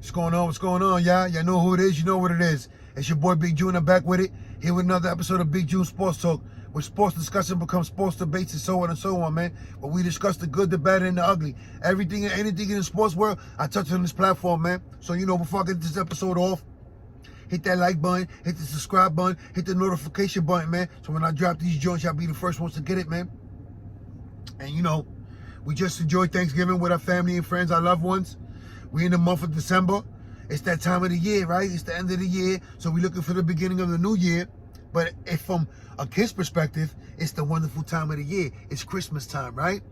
What's going on? What's going on, y'all? Y'all know who it is. You know what it is. It's your boy Big June. I'm back with it. Here with another episode of Big June Sports Talk, where sports discussion becomes sports debates and so on, man. But we discuss the good, the bad, and the ugly. Everything and anything in the sports world, I touch on this platform, man. So, before I get this episode off, hit that like button, hit the subscribe button, hit the notification button, man. So when I drop these joints, y'all be the first ones to get it, man. And, we just enjoyed Thanksgiving with our family and friends, our loved ones. We in the month of December. It's that time of the year, right? It's the end of the year. So we're looking for the beginning of the new year. But if from a kid's perspective, it's the wonderful time of the year. It's Christmas time, right?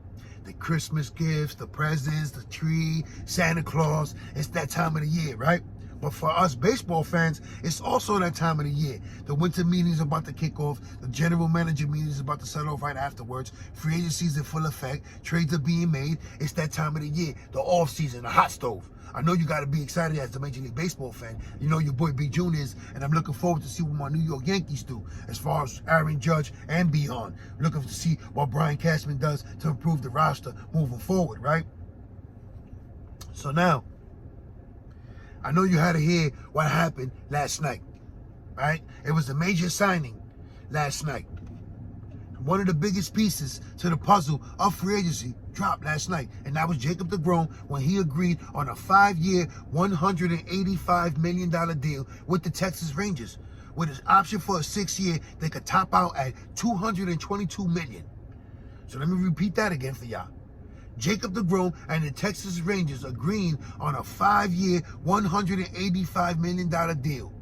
The Christmas gifts, the presents, the tree, Santa Claus. It's that time of the year, right? But for us baseball fans, it's also that time of the year. The winter meeting is about to kick off. The general manager meeting is about to set off right afterwards. Free agency is in full effect. Trades are being made. It's that time of the year. The off season, the hot stove. I know you got to be excited as a Major League Baseball fan. You know your boy Big June is, and I'm looking forward to see what my New York Yankees do as far as Aaron Judge and beyond. Looking to see what Brian Cashman does to improve the roster moving forward, right? So now, I know you had to hear what happened last night, right? It was a major signing last night. One of the biggest pieces to the puzzle of free agency dropped last night, and that was Jacob DeGROM when he agreed on a 5-year, $185 million deal with the Texas Rangers, with an option for a 6-year that could top out at $222 million. So let me repeat that again for y'all. Jacob DeGROM and the Texas Rangers agreeing on a 5-year, $185 million deal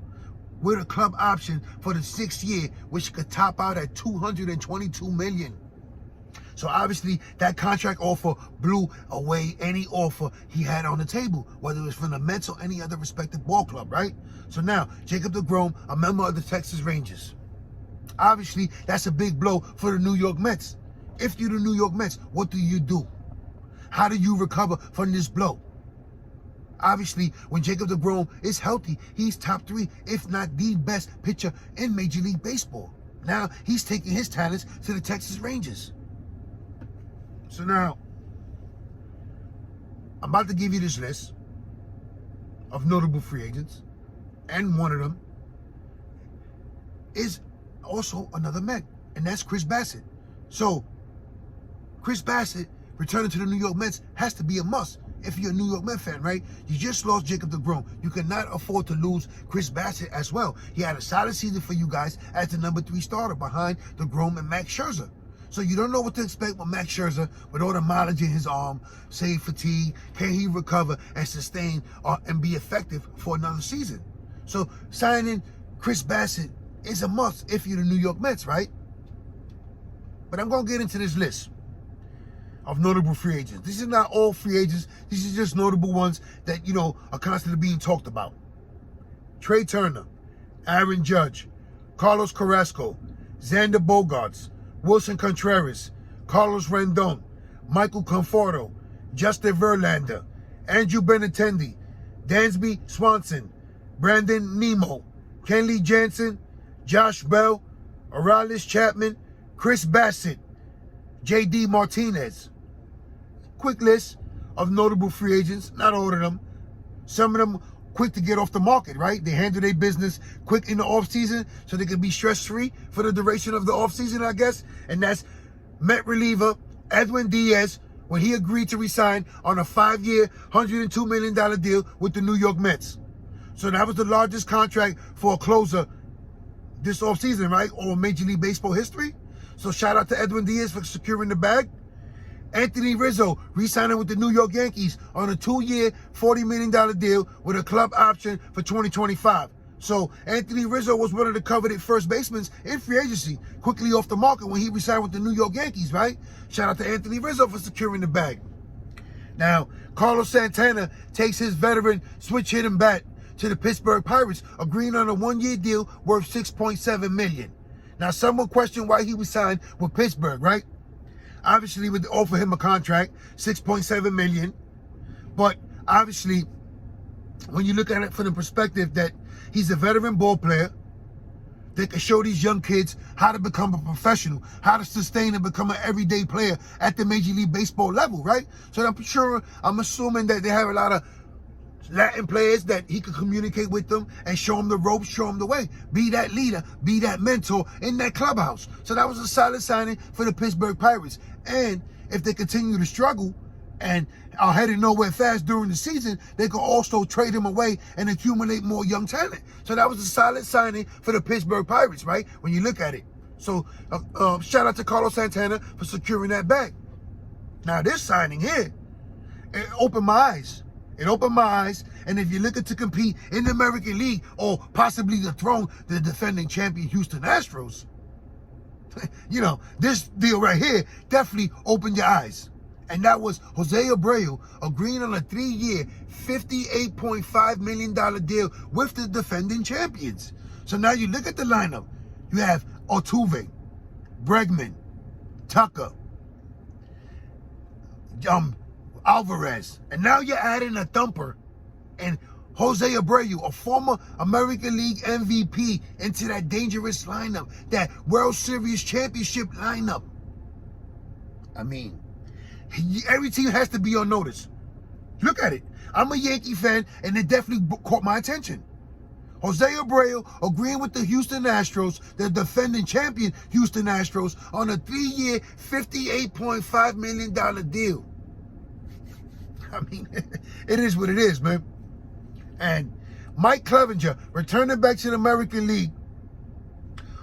with a club option for the 6th year, which could top out at $222 million. So obviously that contract offer blew away any offer he had on the table, whether it was from the Mets or any other respective ball club, right? So now, Jacob DeGROM, a member of the Texas Rangers. Obviously, that's a big blow for the New York Mets. If you're the New York Mets, what do you do? How do you recover from this blow? Obviously, when Jacob DeGROM is healthy, he's top 3, if not the best pitcher in Major League Baseball. Now, he's taking his talents to the Texas Rangers. So now, I'm about to give you this list of notable free agents, and one of them is also another Met, and that's Chris Bassitt. So, Chris Bassitt returning to the New York Mets has to be a must if you're a New York Mets fan, right? You just lost Jacob DeGROM. You cannot afford to lose Chris Bassitt as well. He had a solid season for you guys as the number 3 starter behind DeGROM and Max Scherzer. So you don't know what to expect with Max Scherzer with all the mileage in his arm, save fatigue. Can he recover and sustain and be effective for another season? So signing Chris Bassitt is a must if you're the New York Mets, right? But I'm going to get into this list of notable free agents. This is not all free agents. These are just notable ones that, are constantly being talked about. Trey Turner, Aaron Judge, Carlos Carrasco, Xander Bogaerts, Wilson Contreras, Carlos Rendon, Michael Conforto, Justin Verlander, Andrew Benintendi, Dansby Swanson, Brandon Nimmo, Kenley Jansen, Josh Bell, Aroldis Chapman, Chris Bassitt, J.D. Martinez. Quick list of notable free agents, not all of them. Some of them quick to get off the market, right? They handle their business quick in the offseason so they can be stress-free for the duration of the offseason, I guess. And that's Met reliever Edwin Diaz when he agreed to resign on a 5-year, $102 million deal with the New York Mets. So that was the largest contract for a closer this offseason, right? Or Major League Baseball history. So shout out to Edwin Diaz for securing the bag. Anthony Rizzo re-signing with the New York Yankees on a 2-year, $40 million deal with a club option for 2025. So Anthony Rizzo was one of the coveted first basemen in free agency, quickly off the market when he re-signed with the New York Yankees, right? Shout out to Anthony Rizzo for securing the bag. Now, Carlos Santana takes his veteran switch hitting bat to the Pittsburgh Pirates, agreeing on a 1-year deal worth $6.7 million. Now, some will question why he was signed with Pittsburgh, right? Obviously, would offer him a contract, $6.7 million. But obviously, when you look at it from the perspective that he's a veteran ball player that can show these young kids how to become a professional, how to sustain and become an everyday player at the Major League Baseball level, right? So I'm assuming that they have a lot of Latin players that he could communicate with them and show them the ropes, show them the way. Be that leader, be that mentor in that clubhouse. So that was a solid signing for the Pittsburgh Pirates. And if they continue to struggle and are headed nowhere fast during the season, they could also trade him away and accumulate more young talent. So that was a solid signing for the Pittsburgh Pirates, right? When you look at it. So shout out to Carlos Santana for securing that bag. Now this signing here, it opened my eyes. It opened my eyes. And if you're looking to compete in the American League or possibly dethrone the defending champion Houston Astros, you know, this deal right here definitely opened your eyes. And that was Jose Abreu agreeing on a 3-year, $58.5 million deal with the defending champions. So now you look at the lineup. You have Altuve, Bregman, Tucker, Alvarez. And now you're adding a thumper and Jose Abreu, a former American League MVP, into that dangerous lineup, that World Series championship lineup. I mean, every team has to be on notice. Look at it. I'm a Yankee fan, and it definitely caught my attention. Jose Abreu agreeing with the Houston Astros, the defending champion Houston Astros, on a 3-year, $58.5 million deal. I mean, it is what it is, man. And Mike Clevenger returning back to the American League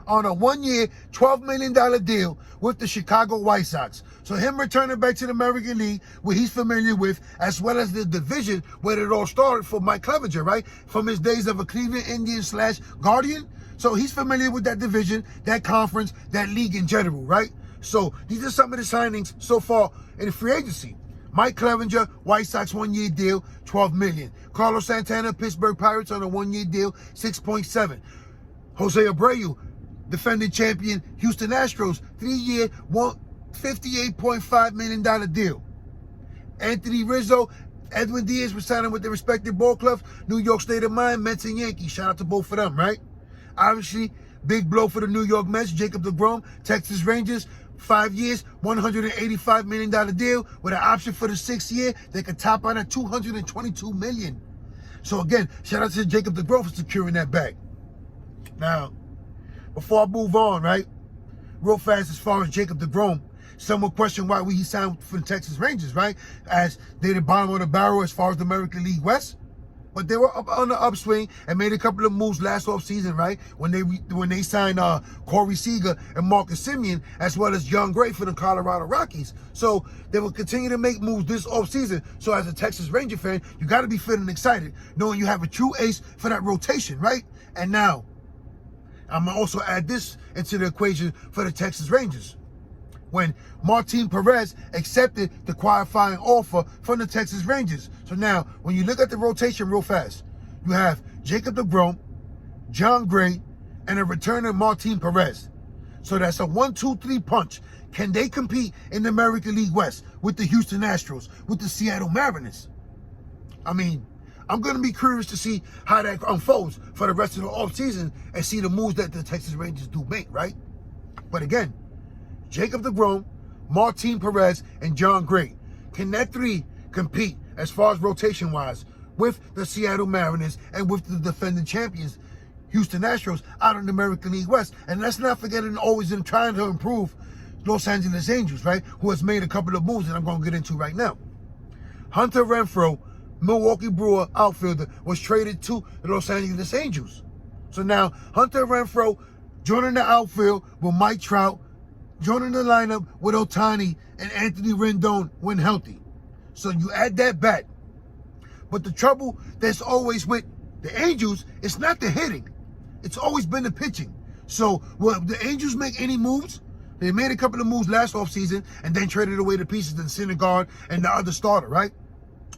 on a 1-year, $12 million deal with the Chicago White Sox. So him returning back to the American League, where he's familiar with, as well as the division where it all started for Mike Clevenger, right? From his days of a Cleveland Indian / Guardian. So he's familiar with that division, that conference, that league in general, right? So these are some of the signings so far in the free agency. Mike Clevenger, White Sox 1-year deal, $12 million. Carlos Santana, Pittsburgh Pirates on a 1-year deal, $6.7. Jose Abreu, defending champion Houston Astros, 3-year, $58.5 million deal. Anthony Rizzo, Edwin Diaz were signing with their respective ball clubs, New York State of Mind, Mets and Yankees. Shout out to both of them, right? Obviously, big blow for the New York Mets, Jacob DeGROM, Texas Rangers, 5 years, $185 million deal with an option for the 6th year. They could top on at $222 million. So again, shout out to Jacob DeGROM for securing that bag. Now, before I move on, right, real fast as far as Jacob DeGROM, some will question why he signed for the Texas Rangers, right? As they the bottom of the barrel as far as the American League West. But they were up on the upswing and made a couple of moves last offseason, right? When they signed Corey Seager and Marcus Semien, as well as John Gray for the Colorado Rockies. So they will continue to make moves this offseason. So as a Texas Ranger fan, you got to be feeling excited, knowing you have a true ace for that rotation, right? And now, I'm going to also add this into the equation for the Texas Rangers. When Martin Perez accepted the qualifying offer from the Texas Rangers. So now, when you look at the rotation real fast, you have Jacob DeGROM, John Gray, and a returner Martin Perez. So that's a 1-2-3 punch. Can they compete in the American League West with the Houston Astros, with the Seattle Mariners? I mean, I'm going to be curious to see how that unfolds for the rest of the offseason and see the moves that the Texas Rangers do make, right? But again, Jacob DeGROM, Martin Perez, and John Gray. Can that 3 compete as far as rotation-wise with the Seattle Mariners and with the defending champions, Houston Astros, out in the American League West? And let's not forget in always in trying to improve Los Angeles Angels, right? Who has made a couple of moves that I'm going to get into right now. Hunter Renfroe, Milwaukee Brewer outfielder, was traded to the Los Angeles Angels. So now Hunter Renfroe joining the outfield with Mike Trout, joining the lineup with Ohtani and Anthony Rendon when healthy. So you add that back. But the trouble that's always with the Angels, it's not the hitting. It's always been the pitching. So will the Angels make any moves? They made a couple of moves last offseason and then traded away the pieces in Syndergaard and the other starter, right?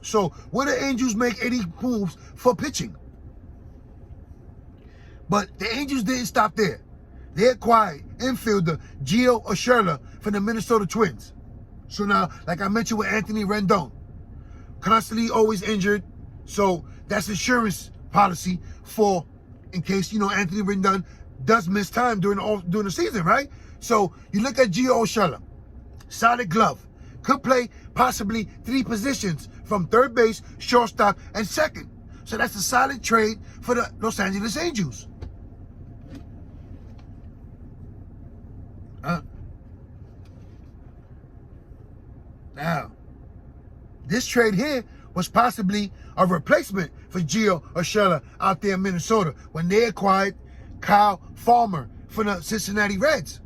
So will the Angels make any moves for pitching? But the Angels didn't stop there. They acquired infielder Gio Urshela from the Minnesota Twins. So now, like I mentioned with Anthony Rendon, constantly always injured. So that's insurance policy for in case, Anthony Rendon does miss time during the season, right? So you look at Gio Urshela, solid glove, could play possibly 3 positions from third base, shortstop, and second. So that's a solid trade for the Los Angeles Angels. Now, this trade here was possibly a replacement for Gio Urshela out there in Minnesota when they acquired Kyle Farmer for the Cincinnati Reds.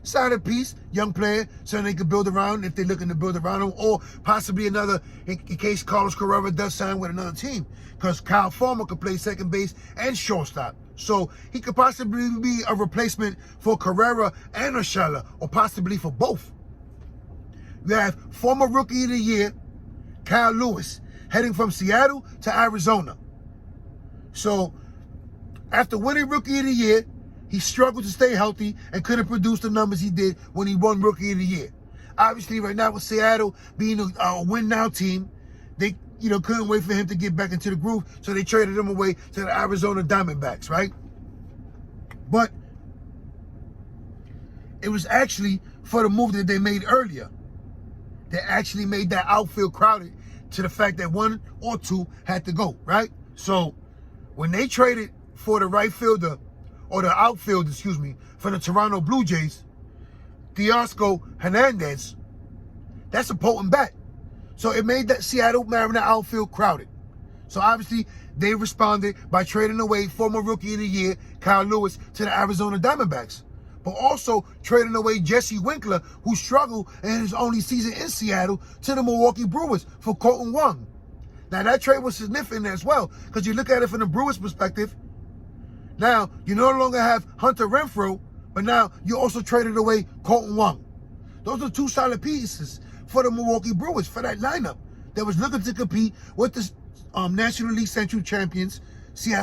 Solid piece, young player, so they could build around if they're looking to build around him, or possibly another in case Carlos Carrera does sign with another team, because Kyle Farmer could play second base and shortstop. So he could possibly be a replacement for Carrera and Urshela, or possibly for both. You have former Rookie of the Year, Kyle Lewis, heading from Seattle to Arizona. So after winning Rookie of the Year, he struggled to stay healthy and couldn't produce the numbers he did when he won Rookie of the Year. Obviously, right now with Seattle being a win-now team, they couldn't wait for him to get back into the groove, so they traded him away to the Arizona Diamondbacks, right? But it was actually for the move that they made earlier. They actually made that outfield crowded to the fact that one or two had to go, right? So when they traded for the right fielder, or the outfield, for the Toronto Blue Jays, Teoscar Hernandez, that's a potent bat. So it made that Seattle Mariner outfield crowded. So obviously they responded by trading away former Rookie of the Year, Kyle Lewis, to the Arizona Diamondbacks. But also trading away Jesse Winkler, who struggled in his only season in Seattle, to the Milwaukee Brewers for Colton Wong. Now that trade was significant as well, because you look at it from the Brewers' perspective. Now, you no longer have Hunter Renfroe, but now you also traded away Colton Wong. Those are two solid pieces for the Milwaukee Brewers, for that lineup that was looking to compete with the National League Central champions, St.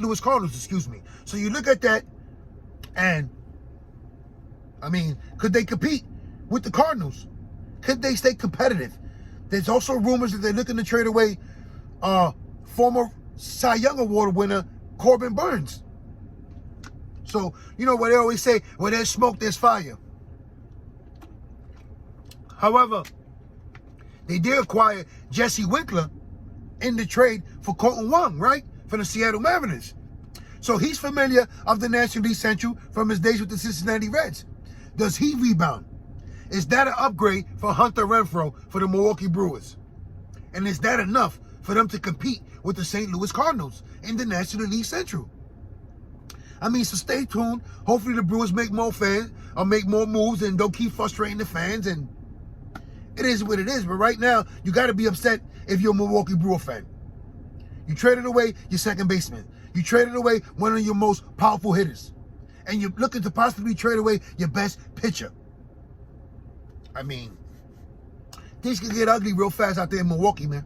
Louis Cardinals, So you look at that, and, could they compete with the Cardinals? Could they stay competitive? There's also rumors that they're looking to trade away former Cy Young Award winner Corbin Burns. So, you know what they always say, where there's smoke, there's fire. However, they did acquire Jesse Winkler in the trade for Colton Wong, right? For the Seattle Mariners. So he's familiar of the National League Central from his days with the Cincinnati Reds. Does he rebound? Is that an upgrade for Hunter Renfroe for the Milwaukee Brewers? And is that enough for them to compete with the St. Louis Cardinals in the National League Central? So stay tuned. Hopefully the Brewers make more fans, or make more moves, and don't keep frustrating the fans. And it is what it is. But right now, you got to be upset if you're a Milwaukee Brewer fan. You traded away your second baseman. You traded away one of your most powerful hitters. And you're looking to possibly trade away your best pitcher. Things can get ugly real fast out there in Milwaukee, man.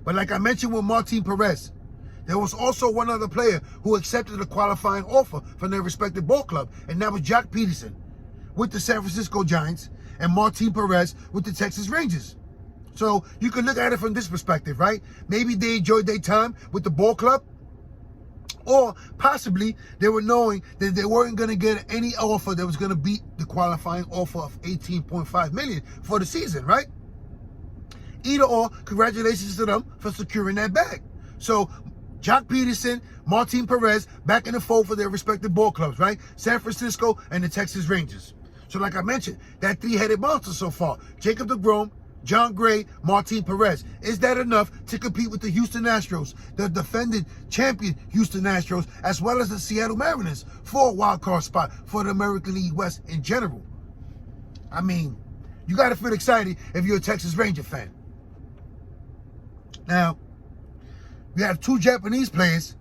But like I mentioned with Martin Perez, there was also one other player who accepted a qualifying offer from their respective ball club, and that was Jack Peterson with the San Francisco Giants and Martin Perez with the Texas Rangers. So you can look at it from this perspective, right? Maybe they enjoyed their time with the ball club, or possibly they were knowing that they weren't going to get any offer that was going to beat the qualifying offer of $18.5 million for the season, right? Either or, congratulations to them for securing that bag. So Jack Peterson, Martin Perez, back in the fold for their respective ball clubs, right? San Francisco and the Texas Rangers. So like I mentioned, that three-headed monster so far. Jacob DeGROM, John Gray, Martin Perez. Is that enough to compete with the Houston Astros, the defending champion Houston Astros, as well as the Seattle Mariners for a wild card spot for the American League West in general? You got to feel excited if you're a Texas Ranger fan. Now, we have two Japanese players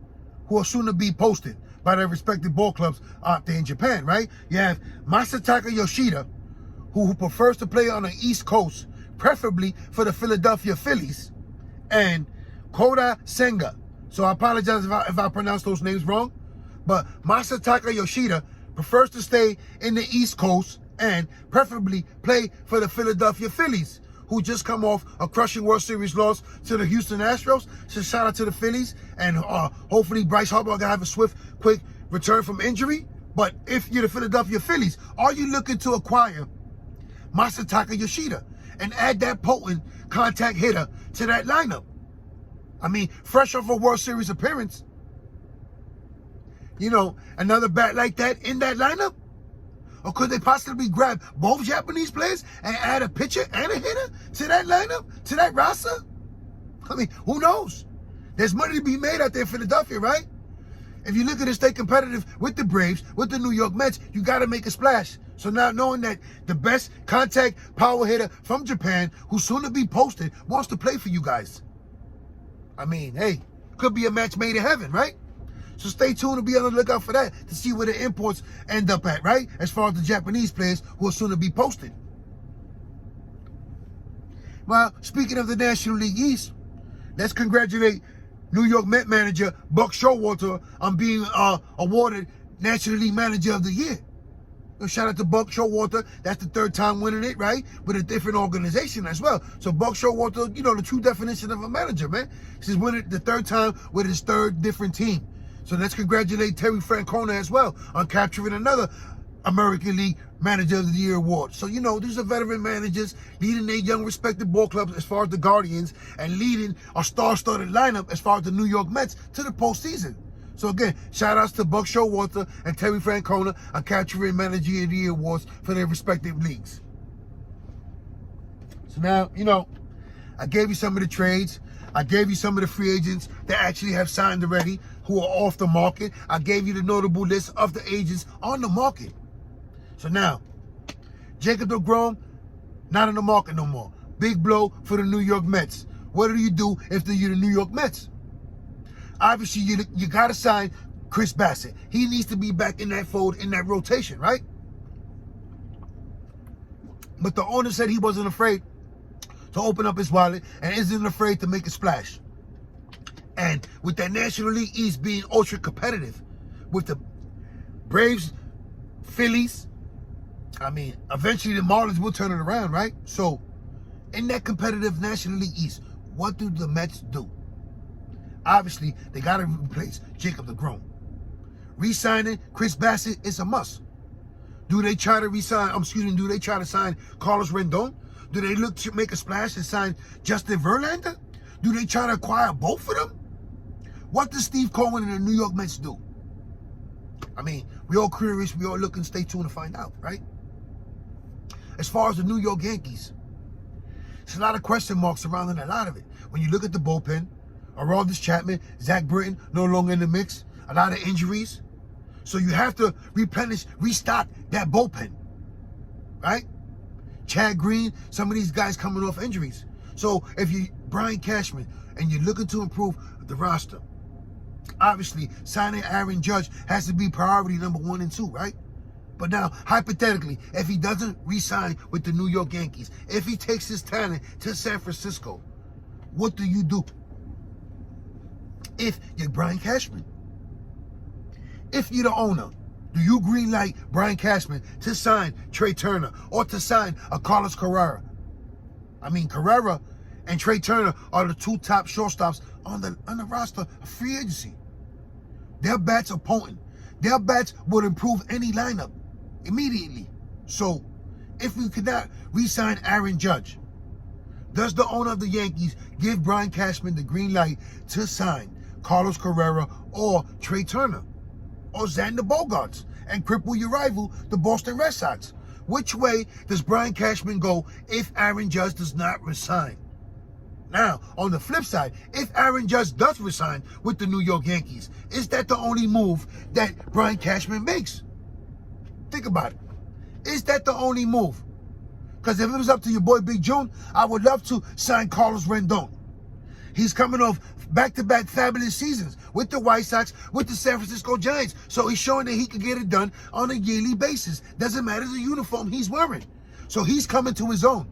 who are soon to be posted by their respective ball clubs out there in Japan, right? You have Masataka Yoshida, who prefers to play on the East Coast, preferably for the Philadelphia Phillies, and Kota Senga. So I apologize if I pronounce those names wrong, but Masataka Yoshida prefers to stay in the East Coast and preferably play for the Philadelphia Phillies, who just come off a crushing World Series loss to the Houston Astros. So shout out to the Phillies, and hopefully Bryce Harper can have a swift, quick return from injury. But if you're the Philadelphia Phillies, are you looking to acquire Masataka Yoshida and add that potent contact hitter to that lineup? I mean, fresh off a World Series appearance. You know, another bat like that in that lineup? Or could they possibly grab both Japanese players and add a pitcher and a hitter to that lineup, to that roster? I mean, who knows? There's money to be made out there in Philadelphia, right? If you're looking to stay competitive with the Braves, with the New York Mets, you got to make a splash. So now knowing that the best contact power hitter from Japan, who's soon to be posted, wants to play for you guys. I mean, hey, could be a match made in heaven, right? So stay tuned to be on the lookout for that to see where the imports end up at, right? As far as the Japanese players who are soon to be posted. Well, speaking of the National League East, let's congratulate New York Met manager Buck Showalter on being awarded National League Manager of the Year. Shout out to Buck Showalter. That's the third time winning it, right? With a different organization as well. So Buck Showalter, you know, the true definition of a manager, man. He's winning it the third time with his third different team. So let's congratulate Terry Francona as well on capturing another American League Manager of the Year award. So, you know, these are veteran managers leading their young respected ball clubs as far as the Guardians and leading a star-studded lineup as far as the New York Mets to the postseason. So again, shout outs to Buck Showalter and Terry Francona on capturing Manager of the Year awards for their respective leagues. So now, you know, I gave you some of the trades. I gave you some of the free agents that actually have signed already, who are off the market. I gave you the notable list of the agents on the market. So now, Jacob DeGROM, not on the market no more. Big blow for the New York Mets. What do you do if you're the New York Mets? Obviously, you got to sign Chris Bassett. He needs to be back in that fold, in that rotation, right? But the owner said he wasn't afraid to open up his wallet and isn't afraid to make a splash. And with that National League East being ultra competitive, with the Braves, Phillies, I mean, eventually the Marlins will turn it around, right? So, in that competitive National League East, what do the Mets do? Obviously, they got to replace Jacob DeGROM. Re-signing Chris Bassett is a must. Do they try to do they try to sign Carlos Rendon? Do they look to make a splash and sign Justin Verlander? Do they try to acquire both of them? What does Steve Cohen and the New York Mets do? I mean, we all curious, we all looking, stay tuned to find out, right? As far as the New York Yankees, there's a lot of question marks surrounding a lot of it. When you look at the bullpen, Aroldis Chapman, Zach Britton, no longer in the mix, a lot of injuries. So you have to restock that bullpen, right? Chad Green, some of these guys coming off injuries. So if you Brian Cashman and you're looking to improve the roster, obviously signing Aaron Judge has to be priority number 1 and 2, right? But now, hypothetically, if he doesn't re-sign with the New York Yankees, if he takes his talent to San Francisco, what do you do? If you're Brian Cashman, if you're the owner, do you greenlight Brian Cashman to sign Trey Turner or to sign a Carlos Carrera? I mean, Carrera and Trey Turner are the 2 top shortstops on the roster of free agency. Their bats are potent. Their bats would improve any lineup immediately. So, if we could not re-sign Aaron Judge, does the owner of the Yankees give Brian Cashman the green light to sign Carlos Carrera or Trey Turner or Xander Bogaerts and cripple your rival, the Boston Red Sox? Which way does Brian Cashman go if Aaron Judge does not resign? Now, on the flip side, if Aaron Judge does resign with the New York Yankees, is that the only move that Brian Cashman makes? Think about it. Is that the only move? Because if it was up to your boy Big June, I would love to sign Carlos Rendon. He's coming off back-to-back fabulous seasons with the White Sox, with the San Francisco Giants. So he's showing that he can get it done on a yearly basis. Doesn't matter the uniform he's wearing. So he's coming to his own,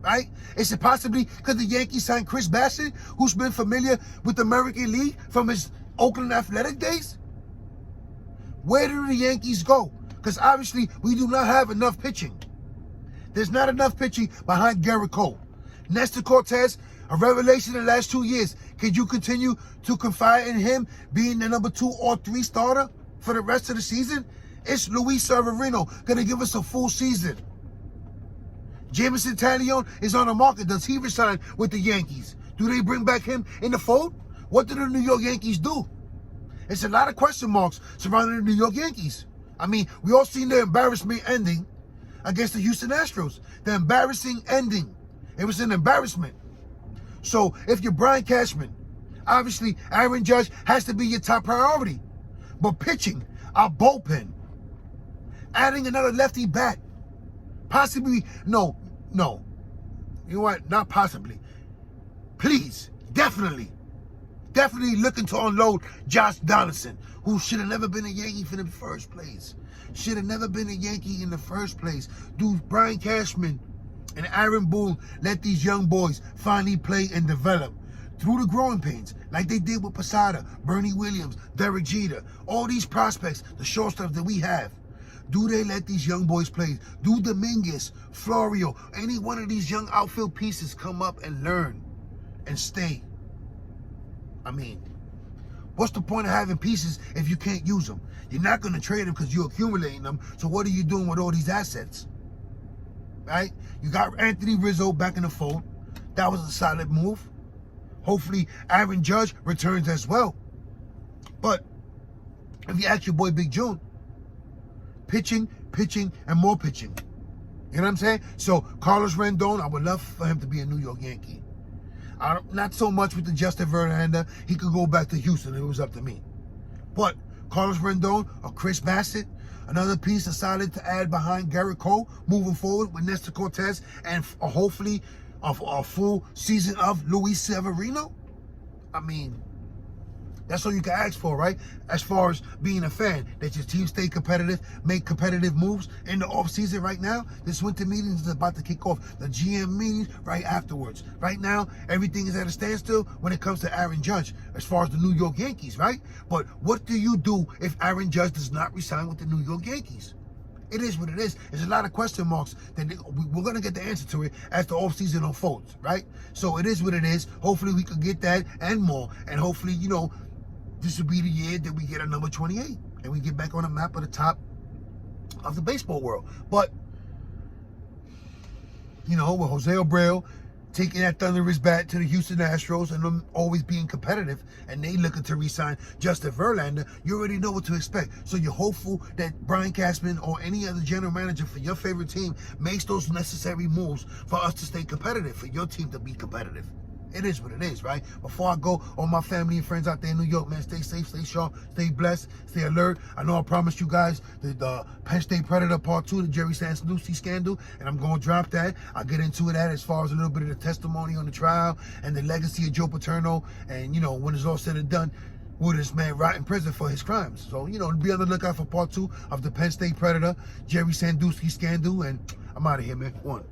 right? Is it possibly because the Yankees signed Chris Bassett, who's been familiar with the American League from his Oakland Athletic days? Where do the Yankees go? Because obviously we do not have enough pitching. There's not enough pitching behind Garrett Cole. Nestor Cortez, a revelation in the last 2 years. Could you continue to confide in him being the number 2 or 3 starter for the rest of the season? Is Luis Severino going to give us a full season? Jameson Taillon is on the market. Does he resign with the Yankees? Do they bring back him in the fold? What do the New York Yankees do? It's a lot of question marks surrounding the New York Yankees. I mean, we all seen the embarrassment ending against the Houston Astros. The embarrassing ending. It was an embarrassment. So if you're Brian Cashman, obviously Aaron Judge has to be your top priority. But pitching, our bullpen, adding another lefty bat, possibly, no. You know what? Not possibly. Please, definitely looking to unload Josh Donaldson, who should have never been a Yankee in the first place. Should have never been a Yankee in the first place. Dude, Brian Cashman and Aaron Boone let these young boys finally play and develop through the growing pains, like they did with Posada, Bernie Williams, Derek Jeter, all these prospects, the shortstops that we have. Do they let these young boys play? Do Dominguez, Florio, any one of these young outfield pieces come up and learn and stay? I mean, what's the point of having pieces if you can't use them? You're not going to trade them because you're accumulating them. So what are you doing with all these assets? Right? You got Anthony Rizzo back in the fold. That was a solid move. Hopefully Aaron Judge returns as well. But if you ask your boy Big June, pitching, and more pitching. You know what I'm saying? So Carlos Rendon, I would love for him to be a New York Yankee. Not so much with the Justin Verlander. He could go back to Houston if it was up to me. But Carlos Rendon or Chris Bassett, another piece decided to add behind Garrett Cole moving forward with Nestor Cortez and hopefully a full season of Luis Severino. I mean, that's all you can ask for, right? As far as being a fan, that your team stay competitive, make competitive moves in the offseason right now. This winter meeting is about to kick off. The GM meetings right afterwards. Right now, everything is at a standstill when it comes to Aaron Judge, as far as the New York Yankees, right? But what do you do if Aaron Judge does not resign with the New York Yankees? It is what it is. There's a lot of question marks. We're going to get the answer to it as the offseason unfolds, right? So it is what it is. Hopefully we can get that and more. And hopefully, you know, this will be the year that we get a number 28 and we get back on the map of the top of the baseball world. But, you know, with Jose Abreu taking that thunderous bat to the Houston Astros and them always being competitive and they looking to re-sign Justin Verlander, you already know what to expect. So you're hopeful that Brian Cashman or any other general manager for your favorite team makes those necessary moves for us to stay competitive, for your team to be competitive. It is what it is, right? Before I go, all my family and friends out there in New York, man, stay safe, stay sharp, stay blessed, stay alert. I know I promised you guys the Penn State Predator Part 2, the Jerry Sansalucci scandal, and I'm going to drop that. I'll get into that as far as a little bit of the testimony on the trial and the legacy of Joe Paterno. And, you know, when it's all said and done, will this man rot in prison for his crimes? So, you know, be on the lookout for Part 2 of the Penn State Predator, Jerry Sansalucci scandal, and I'm out of here, man. One.